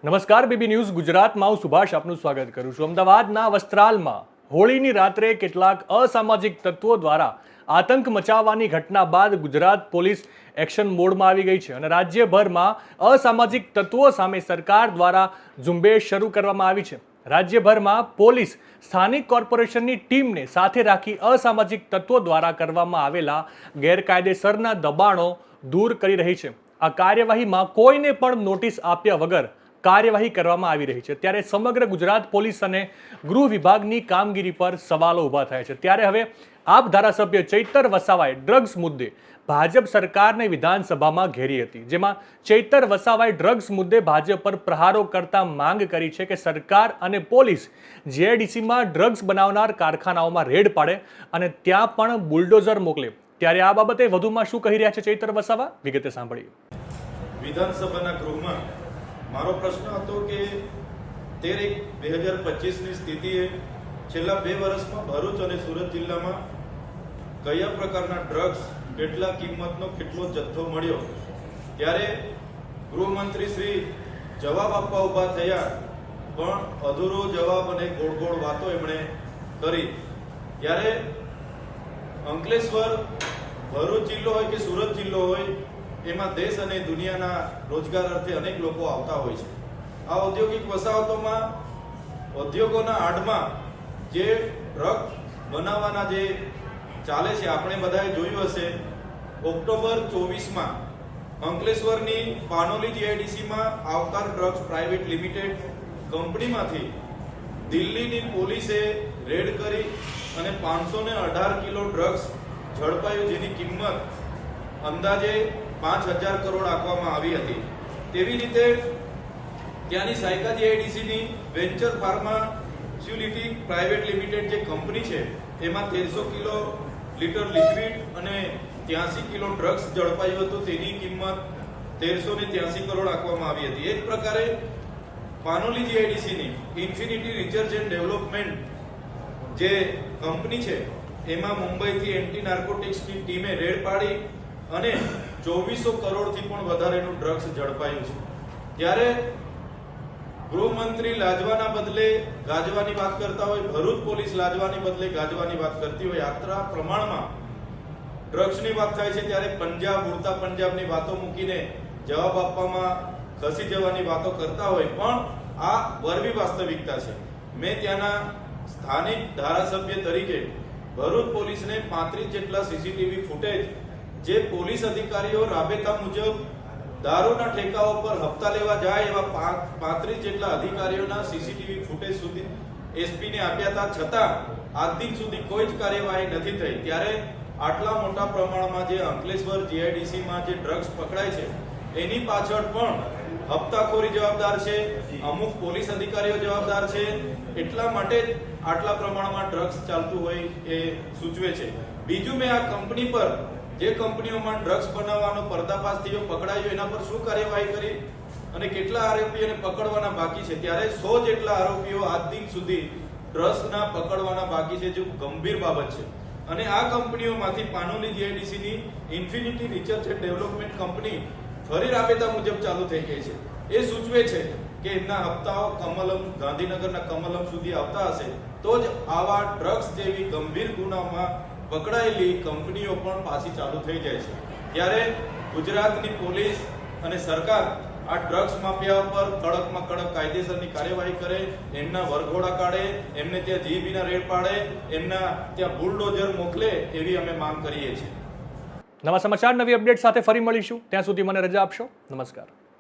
નમસ્કાર BB news ગુજરાતમાં હું સુભાષ આપનું સ્વાગત કરું છું। અમદાવાદના વસ્ત્રાલમાં હોળીની રાત્રે કેટલાક અસામાજિક તત્વો દ્વારા આતંક મચાવવાની ઘટના બાદ ગુજરાત પોલીસ એક્શન મોડમાં આવી ગઈ છે અને રાજ્યભરમાં અસામાજિક તત્વો સામે સરકાર દ્વારા ઝુંબેશ શરૂ કરવામાં આવી છે। રાજ્યભરમાં પોલીસ સ્થાનિક કોર્પોરેશનની ટીમને સાથે રાખી અસામાજિક તત્વો દ્વારા કરવામાં આવેલા ગેરકાયદેસરના દબાણો દૂર કરી રહી છે। આ કાર્યવાહીમાં કોઈને પણ નોટિસ આપ્યા વગર કાર્યવાહી કરવામાં આવી રહી છે। ત્યારે સમગ્ર ગુજરાત પોલીસ અને ગૃહ વિભાગની કામગીરી પર સવાલો ઊભા થાય છે। ત્યારે હવે આપ ધારાસભ્ય ચૈતર વસાવાએ ડ્રગ્સ મુદ્દે ભાજપ સરકારને વિધાનસભામાં ઘેરી હતી, જેમાં ચૈતર વસાવાએ ડ્રગ્સ મુદ્દે ભાજપ પર પ્રહારો કરતા માંગ કરી છે કે સરકાર અને પોલીસ જીઆઈડીસીમાં ડ્રગ્સ બનાવનાર કારખાનાઓમાં રેડ પાડે અને ત્યાં પણ બુલડોઝર મોકલે। ત્યારે આ બાબતે વધુમાં શું કહી રહ્યા છે ચૈતર વસાવા, વિગતે સાંભળીએ। વિધાનસભાના ગૃહમાં મારો પ્રશ્ન હતો કે 13/1/2025ની સ્થિતિએ છેલ્લા 2 વર્ષમાં ભરૂચ અને સુરત જિલ્લામાં કયા પ્રકારના ડ્રગ્સ, કેટલા કિંમતનો કેટલો જથ્થો મળ્યો। ત્યારે ગૃહમંત્રી શ્રી જવાબ આપવા ઊભા થયા, પણ અધૂરો જવાબ અને ગોળ ગોળ વાતો એમણે કરી। ત્યારે અંકલેશ્વર, ભરૂચ જિલ્લો હોય કે સુરત જિલ્લો હોય, એમાં દેશ અને દુનિયાના રોજગાર અર્થે અનેક લોકો આવતા હોય છે। આ ઔદ્યોગિક વસાહતોમાં ઉદ્યોગોના આડમાં જે ડ્રગ બનાવવાના જે ચાલે છે, આપણે બધાએ જોયું હશે। ઓક્ટોબર 24માં અંકલેશ્વરની પાનોલી જીઆઈડીસીમાં આવકાર ડ્રગ્સ પ્રાઇવેટ લિમિટેડ કંપનીમાંથી દિલ્હીની પોલીસે રેડ કરી અને 518 કિલો ડ્રગ્સ ઝડપાયું, જેની કિંમત અંદાજે 5,000 કરોડ આંકવામાં આવી હતી। તેવી રીતે ત્યાંની સાયકા જીઆઈડીસીની વેન્ચર ફાર્માસ્યુટિકલ પ્રાઇવેટ લિમિટેડ જે કંપની છે, એમાં 1300 કિલો લીટર લિક્વિડ અને 83 કિલો ડ્રગ્સ ઝડપાયું હતું, તેની કિંમત 1383 કરોડ આંકવામાં આવી હતી। એ જ પ્રકારે પાનોલી જીઆઈડીસીની ઇન્ફિનિટી રિસર્ચ એન્ડ ડેવલપમેન્ટ જે કંપની છે, એમાં મુંબઈથી એન્ટી નાર્કોટિક્સની ટીમે રેડ પાડી અને 2400 કરોડથી પણ વધારેનું ડ્રગ્સ ઝડપાયું છે। ત્યારે ગૃહમંત્રી લાજવાના બદલે ગાજવાની વાત કરતા હોય, ભરૂચ પોલીસ લાજવાની બદલે ગાજવાની વાત કરતી હોય, યાત્રા પ્રમાણમાં ડ્રગ્સની વાત થાય છે ત્યારે પંજાબ, ઉડતા પંજાબની વાતો મૂકીને જવાબ આપવામાં ખસી જવાની વાતો કરતા હોય, પણ આ વરવી વાસ્તવિકતા છે। મેં ત્યાંના સ્થાનિક ધારાસભ્ય તરીકે ભરૂચ પોલીસને 35 જેટલા સીસીટીવી ફૂટેજ, જે પોલીસ અધિકારીઓ રાબેતા મુજબ દારૂના ઠેકાઓ પર હપ્તા લેવા જાય એવા 35 જેટલા અધિકારીઓના સીસીટીવી ફૂટેજ સુધી એસપીને આપ્યા હતા, છતાં આજ દિન સુધી કોઈ જ કાર્યવાહી નથી થઈ। ત્યારે આટલા મોટા પ્રમાણમાં જે અંકલેશ્વર જીઆઈડીસીમાં જે ડ્રગ્સ પકડાય છે, એની પાછળ પણ હપ્તાખોરી જવાબદાર છે, અમુક પોલીસ અધિકારીઓ જવાબદાર છે। એટલા માટે જ આટલા પ્રમાણમાં ડ્રગ્સ ચાલતું હોય એ સૂચવે છે। બીજું, મેં આ કંપની પર, જે કંપનીઓમાં ડ્રગ્સ બનાવવાનો પર્દાફાશ થયો, પકડાયો, એના પર શું કાર્યવાહી કરી અને કેટલા આરોપીઓને પકડવાના બાકી છે। ત્યારે 100 જેટલા આરોપીઓ આજ દિન સુધી ડ્રગ્સના પકડવાના બાકી છે, જે ગંભીર બાબત છે। અને આ કંપનીઓમાંથી પાનોલી જીઆઈડીસીની ઇન્ફિનિટી રિસર્ચ એન્ડ ડેવલપમેન્ટ કંપની ફરી રાબેતા મુજબ ચાલુ થઈ ગઈ છે। એ સૂચવે છે કે એમના હપ્તાઓ કમલમ, ગાંધીનગરના કમલમ સુધી આવતા હશે, તો જ આવા ડ્રગ્સ જેવી ગંભીર ગુનામાં પકડાયેલી કંપનીઓ પણ પાછી ચાલુ થઈ જાય છે। ત્યારે ગુજરાતની પોલીસ અને સરકાર આ ડ્રગ્સ માફિયા પર કડકમાં કડક કાયદેસરની કાર્યવાહી કરે, એમના વરઘોડા કાઢે, એમને ત્યાં જીબીના રેડ પાડે, એમના ત્યાં બુલડોઝર મોકલે, એવી અમે માંગ કરીએ છીએ। નવા સમાચાર, નવી અપડેટ સાથે ફરી મળીશું। ત્યાં સુધી મને રજા આપશો। નમસ્કાર।